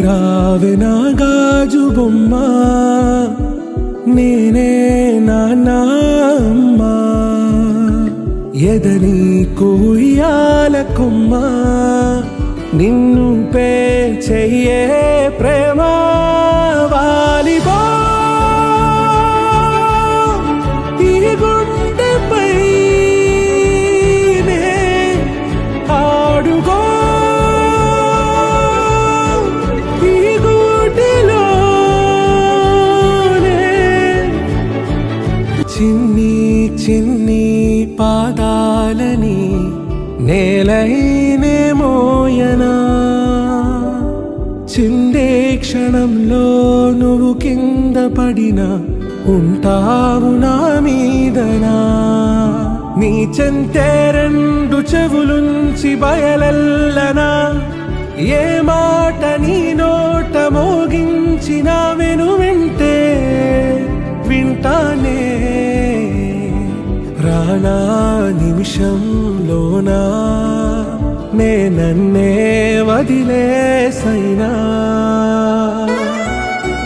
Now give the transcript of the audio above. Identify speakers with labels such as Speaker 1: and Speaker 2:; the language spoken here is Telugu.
Speaker 1: రావే నా గాజు బొమ్మ నేనే నాన్నా అమ్మా ఎదని కొయ్యాల కొమ్మ నిన్ను పే చెయ్యే ప్రేమ వాలిబా ఈ గుండెపై ఆడుగో ఈ గుడిలోనే చిన్ని చిన్ని పాదాలని నేలైనే మోయనా చిందే క్షణంలో నువ్వు కింద పడినా ఉంటావు నా మీదనా నీ చెంతే రెండు చెవులుంచి బయలెల్లనా ఏ మాట నీ నోట మోగించిన వెను వింటే వింటానే రానా నిమిషంలోనా నే నన్నే వదిలేసైనా